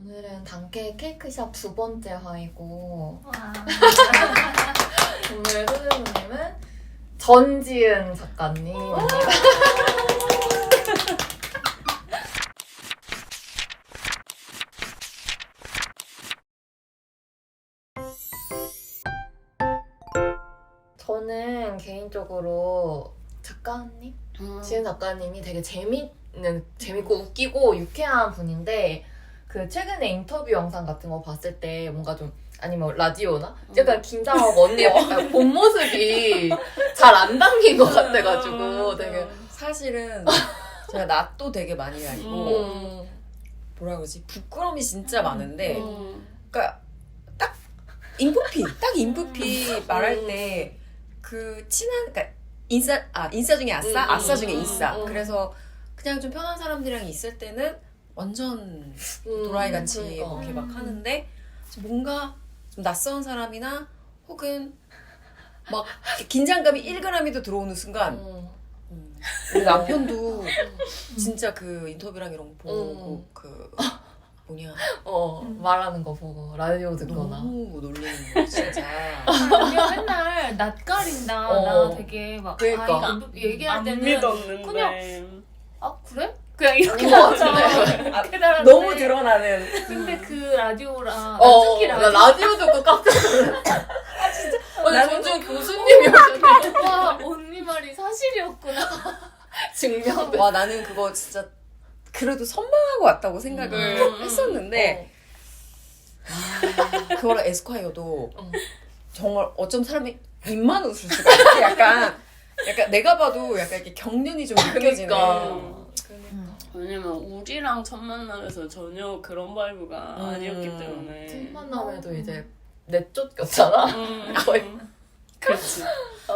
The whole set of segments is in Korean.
오늘은 단케 케이크샵 2번째 화이고 오늘 소개해님은 전지은 작가님입니다. 저는 개인적으로 작가님? 지은 작가님이 되게 재밌고 웃기고 유쾌한 분인데 그 최근에 인터뷰 영상 같은 거 봤을 때 뭔가 좀 아니면 라디오나 약간 긴장하고 언니의 본 모습이 잘 안 담긴 것 같아가지고 되게 사실은 제가 낯도 되게 많이 가리고 뭐라 그러지 부끄러움이 진짜 많은데 그러니까 딱 인프피 말할 때 그 친한 그러니까 인싸 중에 아싸 중에 인싸 그래서 그냥 좀 편한 사람들이랑 있을 때는 완전 도라이 같이 이렇게 막 하는데 뭔가 좀 낯선 사람이나 혹은 막 긴장감이 1g이도 들어오는 순간 우리 남편도 진짜 그 인터뷰랑 이런 거 보고 그 뭐냐 말하는 거 보고 라디오 듣거나 너무 놀리는 거 진짜. 그냥 맨날 낯가린다. 나 되게 막 그러니까. 이거 얘기할 안 때는 믿었는데. 그냥 그래? 그냥 이렇게 그거 하잖아. 같은데. 너무 드러나는. 근데 그 라디오랑 특히 나 라디오 듣고 깜짝 놀랐어. 진짜 전준 교수님이었는데 와 언니 말이 사실이었구나. 증명. 와 나는 그거 진짜 그래도 선망하고 왔다고 생각을 했었는데 그거랑 에스콰이어도 정말 어쩜 사람이 입만 웃을 수가 있지. 약간 내가 봐도 약간 이렇게 경련이 좀 느껴지는. 왜냐면 우리랑 첫 만남에서 전혀 그런 바이브가 아니었기 때문에. 첫 만남에도 이제 내쫓겼잖아. 거의. 그렇지.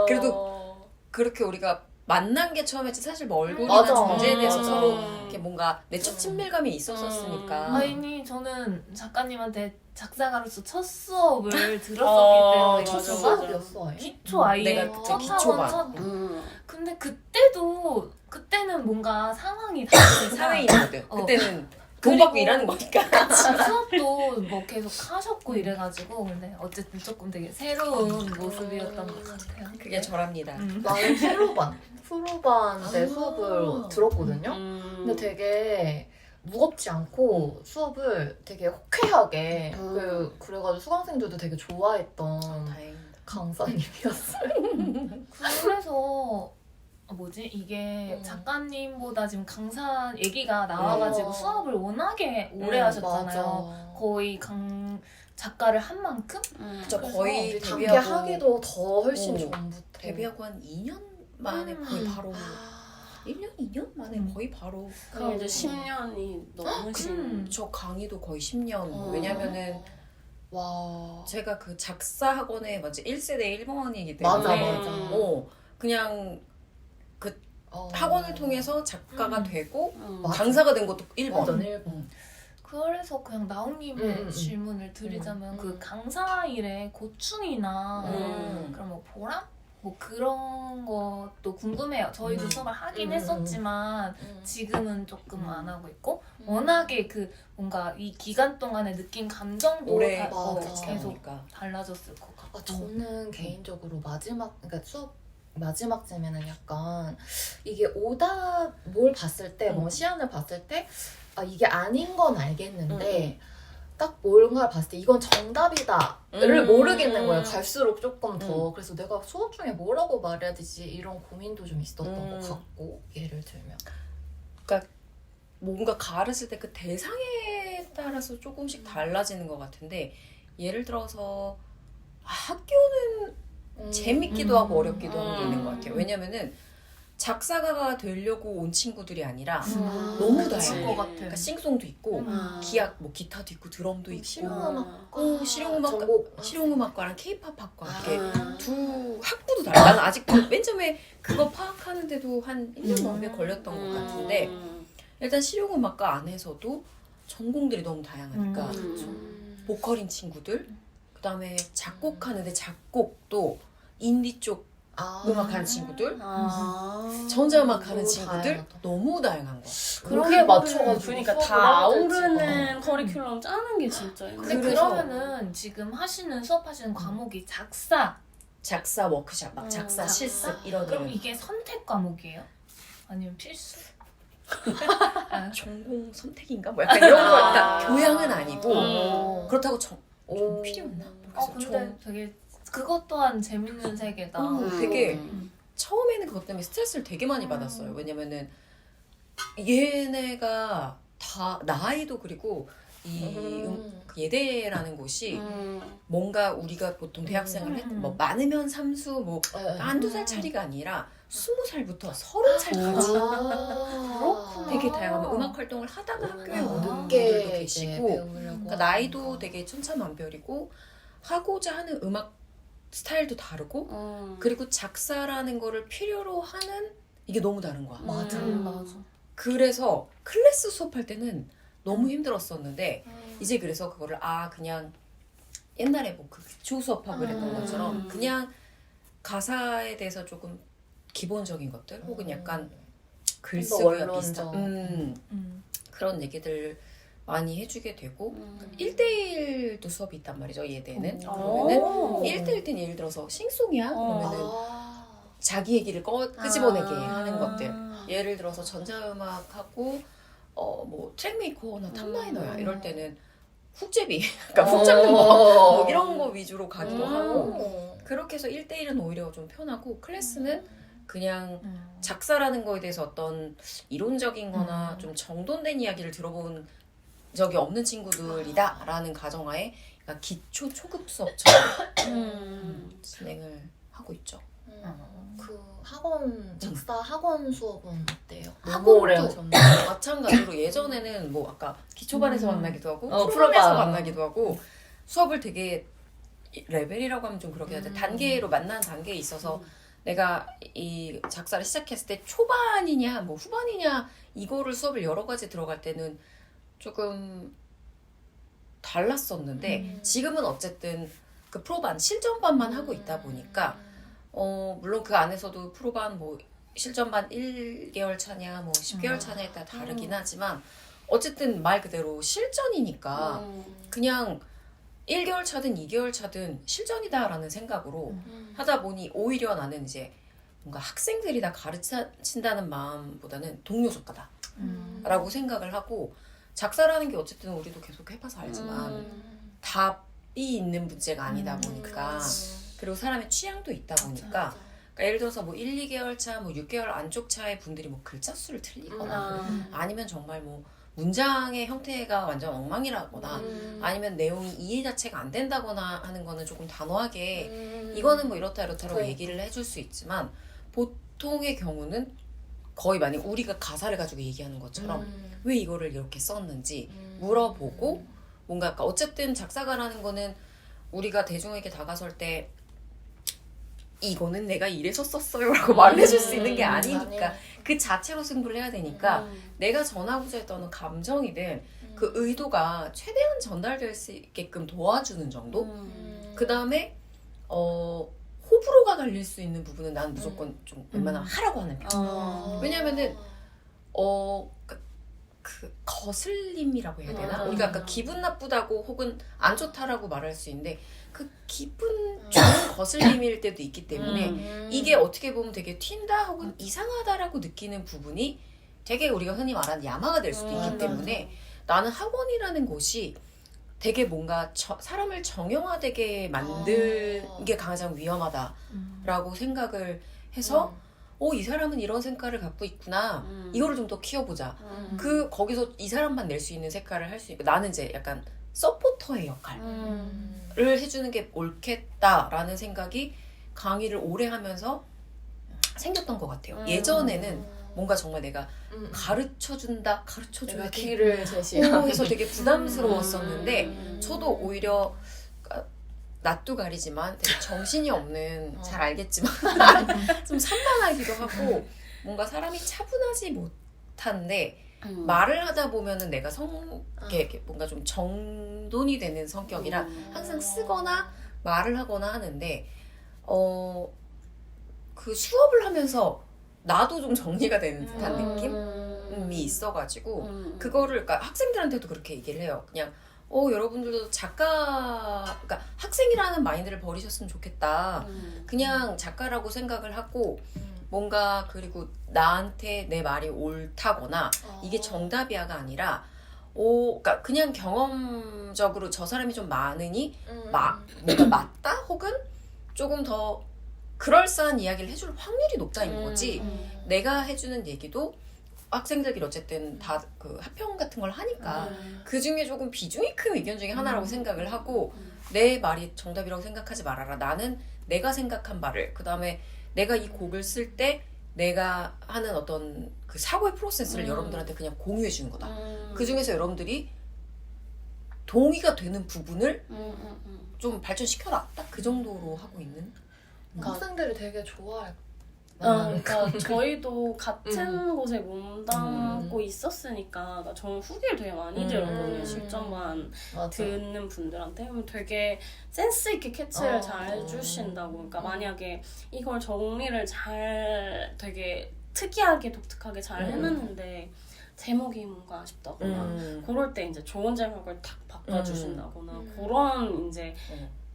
그래도 그렇게 우리가 만난 게 처음이지 사실 뭐 얼굴이나 맞아. 존재에 대해서 맞아. 서로 이렇게 뭔가 내적 친밀감이 있었었으니까. 아니 저는 작가님한테 작사가로서 첫 수업을 들었었기 때문에 맞아, 기초가 맞아. 기초였어. 기초 아예 내가 그때 첫 기초반. 학원 첫 근데 그때는 뭔가 상황이 다르지. 사회인이거든. 그때는 돈 받고 일하는 거니까. 수업도 뭐 계속 하셨고 이래가지고 근데 어쨌든 조금 되게 새로운 모습이었던 것 같아요. 그게 저랍니다. 나는 프로반 때 수업을 들었거든요. 근데 되게 무겁지 않고 수업을 되게 호쾌하게 그래가지고 수강생들도 되게 좋아했던 다행이다. 강사님이었어요. 그래서 이게 작가님보다 지금 강사 얘기가 나와가지고 수업을 워낙에 오래 하셨잖아요. 맞아. 거의 작가를 한 만큼? 저 거의 단계 데뷔하고 하기도 더 훨씬 전부터 데뷔하고 한 2년 만에 거의 바로 1년, 2년 만에 거의 바로 그럼 이제 10년이 넘으신. 저 강의도 거의 10년. 왜냐면은 와 제가 그 작사 학원에 맞지 1세대 1번이기 때문에 맞아. 그냥 학원을 통해서 작가가 되고 맞아. 강사가 된 것도 1번. 완전 1번. 그래서 그냥 나옹님의 질문을 드리자면 그 강사 일의 고충이나 그런 뭐 보람? 뭐 그런 것도 궁금해요. 저희도 수업을 하긴 했었지만 지금은 조금 안 하고 있고 워낙에 그 뭔가 이 기간 동안에 느낀 감정도 오래 계속 그러니까. 달라졌을 것 같고 저는 개인적으로 그러니까 수업 마지막쯤에는 약간 이게 뭘 봤을 때, 뭐 시안을 봤을 때, 이게 아닌 건 알겠는데, 딱 뭔가를 봤을 때 이건 정답이다를 모르겠는 거예요. 갈수록 조금 더. 그래서 내가 수업 중에 뭐라고 말해야 되지? 이런 고민도 좀 있었던 것 같고, 예를 들면. 그러니까 뭔가 가르칠 때 그 대상에 따라서 조금씩 달라지는 것 같은데 예를 들어서 학교는 재밌기도 하고 어렵기도 하는 게 있는 것 같아요. 왜냐면은 작사가가 되려고 온 친구들이 아니라 너무 다양해. 것 같아요. 그러니까 싱송도 있고 기타도 있고 드럼도 있고 실용음악과랑 케이팝학과 이렇게 두 학부도 달라. 나는 아직도 맨 처음에 그거 파악하는데도 한 1년 넘게 걸렸던 것 같은데 일단 실용음악과 안에서도 전공들이 너무 다양하니까 보컬인 친구들 그다음에 작곡하는데 작곡도 인디 쪽 음악하는 친구들, 아. 전자음악 하는 너무 친구들 다양하다. 너무 다양한 거야. 거기에 맞춰가지고 그러니까 수업을 다 하면 되지. 아우르는 커리큘럼 짜는 게 진짜 근데 힘들어. 그래서- 그러면은 지금 수업하시는 과목이 작사. 작사 워크샵, 막 작사 작사? 실습 이런 그럼 거는 이게 선택 과목이에요? 아니면 필수? 전공 선택인가? 뭐 약간 이런 거 아. 약간 교양은 아니고 오. 그렇다고 좀 오. 필요했나? 근데 되게 그것 또한 재밌는 세계다. 되게 처음에는 그것 때문에 스트레스를 되게 많이 받았어요. 왜냐면은 얘네가 다 나이도 그리고 그 예대라는 곳이 뭔가 우리가 보통 대학생을 뭐 많으면 삼수 뭐 한두 살 차이가 아니라 20살부터 30살까지 그렇구나. 되게 다양한 음악 활동을 하다가 학교에 오는 분들도 늦게 계시고 그러니까 나이도 되게 천차만별이고 하고자 하는 음악 스타일도 다르고 그리고 작사라는 거를 필요로 하는 이게 너무 다른 거야. 맞아. 맞아. 그래서 클래스 수업할 때는 너무 힘들었었는데 이제 그래서 그거를 그냥 옛날에 뭐 그 기초 수업하고 이랬던 것처럼 그냥 가사에 대해서 조금 기본적인 것들 혹은 약간 글쓰기가 원론적. 비슷한 그런 얘기들 많이 해주게 되고 1대1도 수업이 있단 말이죠. 예대는 그러면은 1대1 때는 예를 들어서 싱송이야 그러면은 자기 얘기를 끄집어내게 하는 것들 예를 들어서 전자음악하고 뭐 트랙메이커나 탑라이너야 이럴 때는 훅제비 그러니까 훅 잡는 거 뭐 이런 거 위주로 가기도 하고 그렇게 해서 1대1은 오히려 좀 편하고 클래스는 그냥 작사라는 거에 대해서 어떤 이론적인 거나 좀 정돈된 이야기를 들어본 적이 없는 친구들이다 라는 가정하에 그러니까 기초 초급 수업처럼 진행을 하고 있죠. 그 학원 작사 학원 수업은 어때요? 너무 학원도 오래 하셨나요? 마찬가지로 예전에는 뭐 아까 기초반에서 만나기도 하고 프로반. 프로반에서 만나기도 하고 수업을 되게 레벨이라고 하면 좀 그렇게 해야 돼. 단계로 만나는 단계에 있어서 내가 이 작사를 시작했을 때 초반이냐 뭐 후반이냐 이거를 수업을 여러 가지 들어갈 때는 조금 달랐었는데 지금은 어쨌든 그 프로반 실전반만 하고 있다 보니까 물론 그 안에서도 프로반 뭐 실전반 1개월 차냐 뭐 10개월 차냐에 따라 다르긴 하지만 어쨌든 말 그대로 실전이니까 그냥 1개월 차든 2개월 차든 실전이다라는 생각으로 하다 보니 오히려 나는 이제 뭔가 학생들이 다 가르친다는 마음보다는 동료 작가다라고 생각을 하고 작사라는 게 어쨌든 우리도 계속 해봐서 알지만 답이 있는 문제가 아니다 보니까 그리고 사람의 취향도 있다 보니까 그러니까 예를 들어서 뭐 1, 2개월 차, 뭐 6개월 안쪽 차의 분들이 뭐 글자 수를 틀리거나 아니면 정말 뭐 문장의 형태가 완전 엉망이라거나 아니면 내용이 이해 자체가 안 된다거나 하는 거는 조금 단호하게 이거는 뭐 이렇다 이렇다라고 얘기를 해줄 수 있지만 보통의 경우는 거의 만약 우리가 가사를 가지고 얘기하는 것처럼 왜 이거를 이렇게 썼는지 물어보고 뭔가 아까 어쨌든 작사가라는 거는 우리가 대중에게 다가설 때 이거는 내가 이래서 썼어요 라고 말을 해줄 수 있는 게 아니니까 그 자체로 승부를 해야 되니까 내가 전하고자 했던 감정이든 그 의도가 최대한 전달될 수 있게끔 도와주는 정도? 그 다음에 호불호가 갈릴 수 있는 부분은 난 무조건 좀 웬만하면 하라고 하는 편. 왜냐면은 그 거슬림이라고 해야 되나? 우리가 아까 기분 나쁘다고 혹은 안 좋다라고 말할 수 있는데 그 기분 좋은 거슬림일 때도 있기 때문에 이게 어떻게 보면 되게 튄다 혹은 이상하다라고 느끼는 부분이 되게 우리가 흔히 말하는 야마가 될 수도 있기 때문에 나는 학원이라는 곳이 되게 뭔가 사람을 정형화되게 만드는 게 가장 위험하다라고 생각을 해서 이 사람은 이런 색깔을 갖고 있구나. 이거를 좀 더 키워보자. 거기서 이 사람만 낼 수 있는 색깔을 할 수 있고 나는 이제 약간 서포터의 역할을 해주는 게 옳겠다라는 생각이 강의를 오래 하면서 생겼던 것 같아요. 예전에는 뭔가 정말 내가 가르쳐준다, 가르쳐줘야 내가 돼. 길을 제시하고 해서 되게 부담스러웠었는데 저도 오히려 낯도 가리지만 되게 정신이 없는 잘 알겠지만 좀 산만하기도 하고 뭔가 사람이 차분하지 못한데 말을 하다 보면은 내가 이렇게 뭔가 좀 정돈이 되는 성격이라 항상 쓰거나 말을 하거나 하는데 그 수업을 하면서 나도 좀 정리가 되는 듯한 느낌이 있어가지고 그거를 그러니까 학생들한테도 그렇게 얘기를 해요. 그냥 여러분들도 작가, 그러니까 학생이라는 마인드를 버리셨으면 좋겠다. 그냥 작가라고 생각을 하고 뭔가 그리고 나한테 내 말이 옳다거나 이게 정답이야가 아니라 그러니까 그냥 경험적으로 저 사람이 좀 많으니 뭔가 맞다 혹은 조금 더 그럴싸한 이야기를 해줄 확률이 높다는 거지. 내가 해주는 얘기도 학생들끼리 어쨌든 다 그 합평 같은 걸 하니까 그 중에 조금 비중이 큰 의견 중에 하나라고 생각을 하고 내 말이 정답이라고 생각하지 말아라. 나는 내가 생각한 말을 그 다음에 내가 이 곡을 쓸 때 내가 하는 어떤 그 사고의 프로세스를 여러분들한테 그냥 공유해 주는 거다. 그 중에서 여러분들이 동의가 되는 부분을 좀 발전시켜라. 딱 그 정도로 하고 있는. 학생들이 되게 좋아할 그러니까 저희도 같은 곳에 몸담고 있었으니까 그러니까 저는 후기를 되게 많이 들었거든요. 실전만 듣는 분들한테 되게 센스 있게 캐치를 잘 해주신다고. 그러니까 만약에 이걸 정리를 잘 되게 특이하게 독특하게 잘 해놨는데 제목이 뭔가 아쉽다거나 그럴 때 이제 좋은 제목을 탁 바꿔주신다거나 그런 이제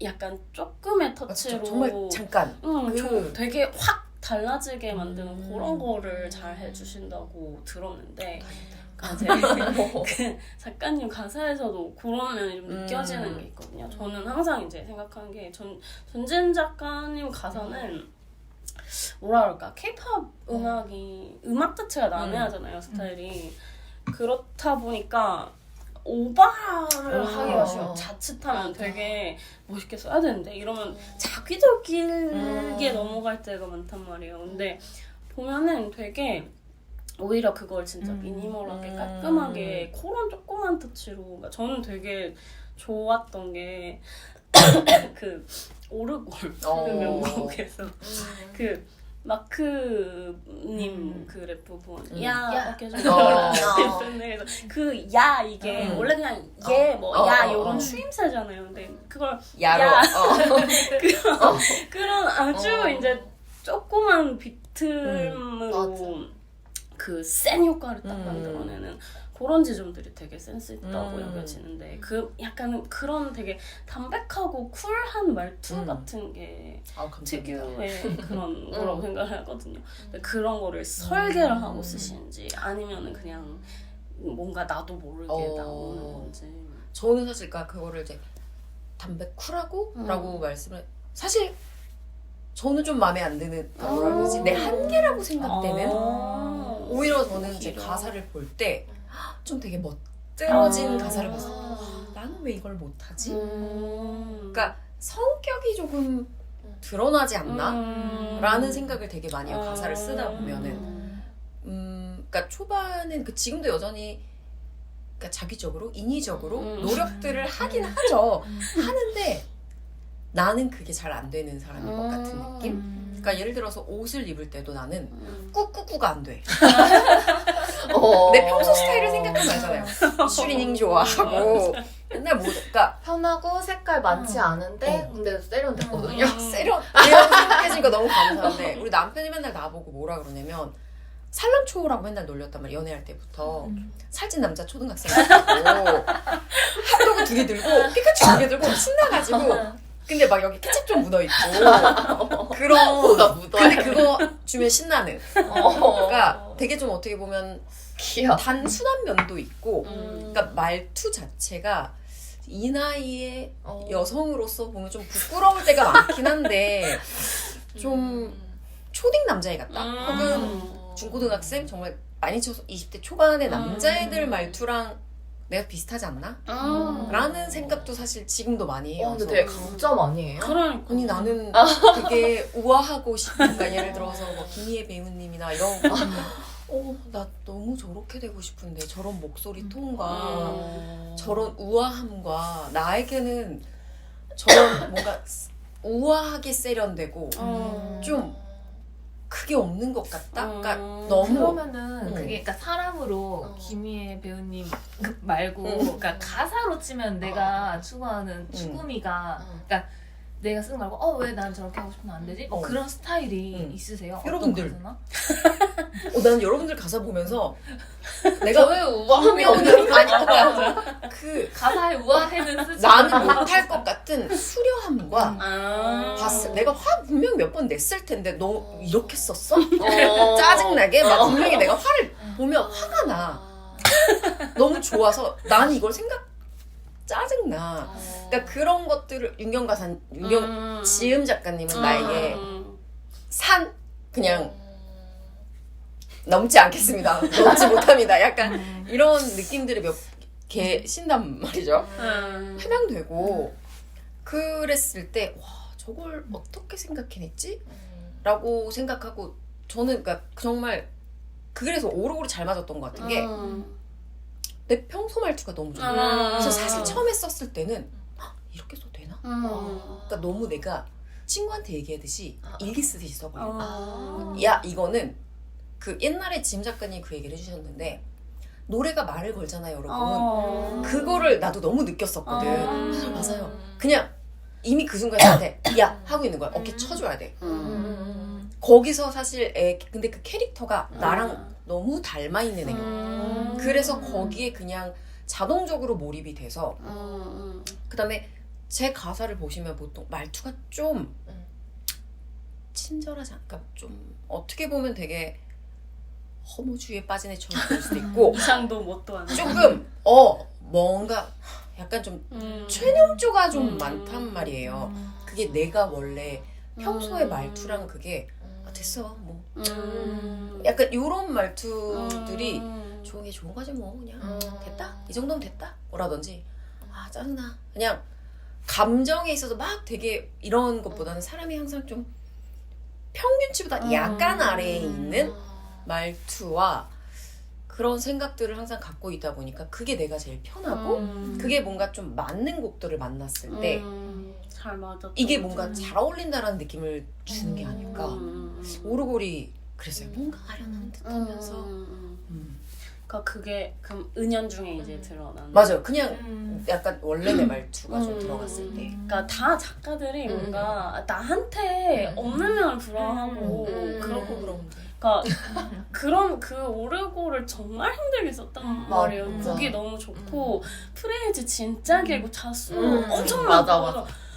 약간 조금의 터치로 정말 잠깐 되게 확 달라지게 만드는 그런 거를 잘 해주신다고 들었는데 이제 그 작가님 가사에서도 그런 면이 좀 느껴지는 게 있거든요. 저는 항상 이제 생각하는 게 전진 작가님 가사는 뭐라 그럴까 K-pop 음악이 음악 자체가 난해하잖아요. 스타일이 그렇다 보니까 오바를 하기가 쉬워. 자칫하면 되게 멋있게 써야 되는데 이러면 자기적이게 넘어갈 때가 많단 말이에요. 근데 보면은 되게 오히려 그걸 진짜 미니멀하게 깔끔하게 그런 조그만 터치로 그러니까 저는 되게 좋았던 게 그 오르골 그 명곡에서 그 마크님 그 랩 부분 야 어깨 좀 그래서 그 야 이게 원래 그냥 야 이런 추임새잖아요. 근데 그걸 야로 그런 아주 이제 조그만 비틈으로 그 센 효과를 딱 만들어내는 그런 지점들이 되게 센스 있다고 여겨지는데 그 약간 그런 되게 담백하고 쿨한 말투 같은 게 특유의 그런 거라고 생각을 하거든요. 근데 그런 거를 설계를 하고 쓰시는지 아니면은 그냥 뭔가 나도 모르게 나오는 건지. 저는 사실 그거를 이제 담백 쿨하고 라고 말씀을 사실 저는 좀 마음에 안 드는 뭐라 그러지 내 한계라고 생각되는 오히려 저는 이제 가사를 볼 때 좀 되게 멋들어진 가사를 봤어요. 나는 왜 이걸 못하지? 그러니까 성격이 조금 드러나지 않나? 라는 생각을 되게 많이 해요. 가사를 쓰다 보면은 그러니까 초반은 지금도 여전히 그러니까 자기적으로 인위적으로 노력들을 하긴 하죠. 하는데 나는 그게 잘 안 되는 사람인 것 같은 느낌? 그러니까 예를 들어서 옷을 입을 때도 나는 꾹꾹꾹가 안 돼. 내 평소 스타일을 생각하면 알잖아요. 슈리닝 좋아하고 맨날 그러니까 편하고 색깔 많지 않은데 근데 세련됐거든요. 세련되어 생각해주니까 너무 감사한데 우리 남편이 맨날 나보고 뭐라 그러냐면 살람초라고 맨날 놀렸단 말이야. 연애할 때부터 살찐 남자 초등학생 같고 핫도그 2개 들고 피카츄 2개 들고 신나가지고 근데 막 여기 케첩 좀 묻어있고 그런 뭐가 묻어요. 근데 그거 주면 신나는 그러니까 되게 좀 어떻게 보면 귀여워. 단순한 면도 있고 그러니까 말투 자체가 이 나이에 여성으로서 보면 좀 부끄러울 때가 많긴 한데 좀 초딩 남자애 같다 혹은 중고등학생 정말 많이 쳐서 20대 초반의 남자애들 말투랑 내가 비슷하지 않나? 라는 생각도 사실 지금도 많이 해요. 근데 되게 강점 아니에요? 그러니까. 아니 나는 되게 우아하고 싶으니까 예를 들어서 뭐 김희애 배우님이나 이런 나 너무 저렇게 되고 싶은데 저런 목소리 톤과 저런 우아함과 나에게는 저런 뭔가 우아하게 세련되고 좀 그게 없는 것 같다? 그러니까 너무 그러면은 그게 그러니까 사람으로 김희애 배우님 말고 그러니까 가사로 치면 내가 추구하는 추구미가 그러니까 내가 쓰는 말고 왜 난 저렇게 하고 싶으면 안 되지? 그런 스타일이 있으세요? 여러분들. 어떤 가사나? 나는 여러분들 가사 보면서 내가 저의 우아함이 없는 아니야. 그 가사에 우아해는 쓰지. 나는 못할 것 같은 수려함과 아. 봤을 내가 화 분명 몇 번 냈을 텐데 너 이렇게 썼어? 짜증나게 막 분명히 내가 화를 보면 화가 나. 너무 좋아서 난 이걸 짜증나. 그러니까 그런 것들을 지음 작가님은 나에게 산 그냥 넘지 않겠습니다. 넘지 못합니다. 약간 이런 느낌들이 몇 개 신단 말이죠. 해당되고 그랬을 때 와 저걸 어떻게 생각해냈지? 라고 생각하고 저는 그러니까 정말 그래서 오르골이 잘 맞았던 것 같은 게 내 평소 말투가 너무 좋아. 그래서 사실 처음에 썼을 때는 이렇게 써도 되나? 그러니까 너무 내가 친구한테 얘기하듯이 일기 쓰듯이 써버려. 야 이거는 그 옛날에 짐 작가님 그 얘기를 해주셨는데 노래가 말을 걸잖아요 여러분. 그거를 나도 너무 느꼈었거든. 맞아요. 그냥 이미 그 순간에 나한테 야 하고 있는 거야. 어깨 쳐줘야 돼. 거기서 사실 근데 그 캐릭터가 나랑 너무 닮아 있는 애. 그래서 거기에 그냥 자동적으로 몰입이 돼서 그다음에 제 가사를 보시면 보통 말투가 좀 친절하지 않을까? 좀 어떻게 보면 되게 허무주의에 빠진 애처럼 볼 수도 있고 이상도 뭣도 안 해. 조금 뭔가 약간 좀 최념조가 좀 많단 말이에요. 그게 내가 원래 평소의 말투랑 그게 됐어 뭐 약간 이런 말투들이 좋은 게 좋은 거지 뭐 그냥 됐다 이 정도면 됐다 뭐라든지 짜증나 그냥 감정에 있어서 막 되게 이런 것보다는 사람이 항상 좀 평균치보다 약간 아래에 있는 말투와 그런 생각들을 항상 갖고 있다 보니까 그게 내가 제일 편하고 그게 뭔가 좀 맞는 곡들을 만났을 때 잘 맞았다. 이게 뭔가 잘 어울린다라는 느낌을 주는 게 아닐까. 오르골이 그랬어요. 뭔가 아련한 듯하면서. 그러니까 그게 그럼 은연중에 이제 드러나는. 맞아요. 그냥 약간 원래 내 말투가 좀 들어갔을 때. 그러니까 다 작가들이 뭔가 나한테 없는 면을 부러워하고 그렇고 그런데. 그러니까 그런 그 오르골을 정말 힘들게 썼단 말이에요. 맞아. 곡이 너무 좋고 프레이즈 진짜 길고 자수 엄청 맞아, 많고 맞아.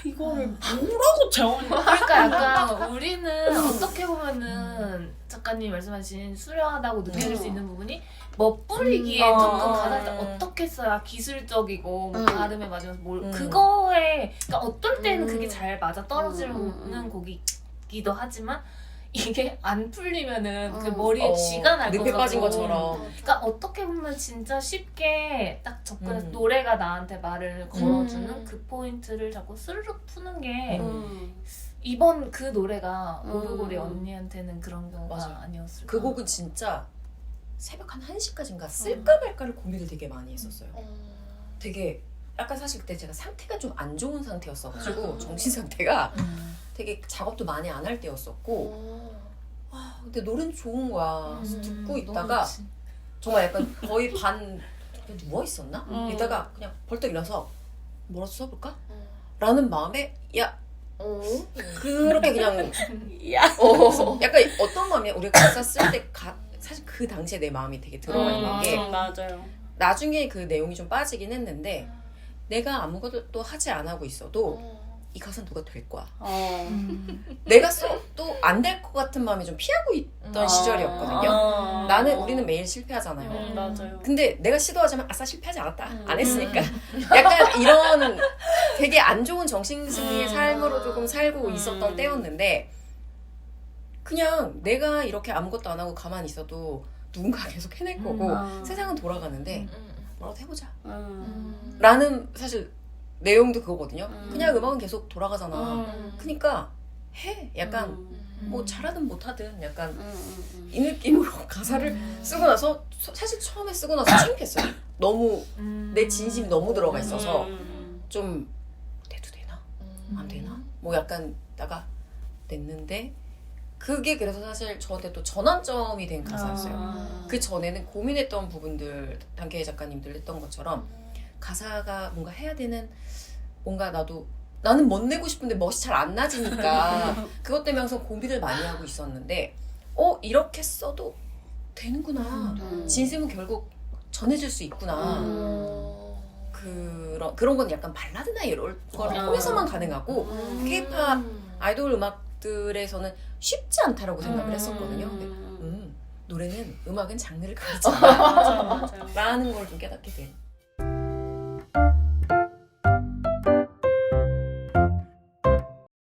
이거를 뭐라고 재원이 그러니까 약간 우리는 어떻게 보면은 작가님 말씀하신 수려하다고 느껴질 수 있는 부분이 멋부리기에 조금 가사를 어떻게 써야 기술적이고 뭐 발음에 맞으면서 그거에 그러니까 어떨 때는 그게 잘 맞아 떨어지는 곡이기도 하지만 이게 안 풀리면은 그 머리에 쥐가 날 늪에 거라고. 빠진 것처럼. 그러니까 어떻게 보면 진짜 쉽게 딱 접근해서 노래가 나한테 말을 걸어주는 그 포인트를 자꾸 스르륵 푸는 게 이번 그 노래가 오르골이 언니한테는 그런 경우가 맞아. 아니었을까. 그 곡은 진짜 새벽 한 1시까지인가 쓸까 말까를 고민을 되게 많이 했었어요. 되게 약간 사실 그때 제가 상태가 좀 안 좋은 상태였어가지고 정신 상태가 되게 작업도 많이 안 할 때였었고 근데 노래는 좋은 거야. 그래서 듣고 있다가 정말 약간 거의 반 누워 있었나? 이따가 그냥 벌떡 일어서 뭐라도 써볼까? 라는 마음에 그렇게 그냥 약간 어떤 마음이야? 우리가 가사 쓸 때 사실 그 당시에 내 마음이 되게 들어가 있는 게 맞아요. 나중에 그 내용이 좀 빠지긴 했는데 내가 아무것도 하지 안 하고 있어도 이 가사는 누가 될 거야. 내가 써도 안 될 것 같은 마음이 좀 피하고 있던 시절이었거든요. 우리는 매일 실패하잖아요. 맞아요. 근데 내가 시도하자면 아싸 실패하지 않았다. 안 했으니까. 약간 이런 되게 안 좋은 정신승리의 삶으로 조금 살고 있었던 때였는데 그냥 내가 이렇게 아무것도 안 하고 가만히 있어도 누군가 계속 해낼 거고 세상은 돌아가는데 뭐라도 해보자. 라는 사실 내용도 그거거든요. 그냥 음악은 계속 돌아가잖아. 그러니까 해. 약간 뭐 잘하든 못하든 약간 이 느낌으로 가사를 쓰고 나서 사실 처음에 쓰고 나서 창피했어요. 너무 내 진심이 너무 들어가 있어서 좀 내도 되나? 안 되나? 뭐 약간 나가 냈는데 그게 그래서 사실 저한테 또 전환점이 된 가사였어요. 그 전에는 고민했던 부분들 단케이 작가님들 했던 것처럼 가사가 뭔가 해야 되는 뭔가 나도 나는 멋 내고 싶은데 멋이 잘 안 나지니까 그것 때문에 항상 고민을 많이 하고 있었는데 이렇게 써도 되는구나. 진심은 결국 전해질 수 있구나. 그런 건 약간 발라드나 이런 거를 통해서만 가능하고 K-팝 아이돌 음악들에서는 쉽지 않다라고 생각을 했었거든요. 근데, 노래는 음악은 장르를 가리지 않아 맞아요. 라는 걸 좀 깨닫게 된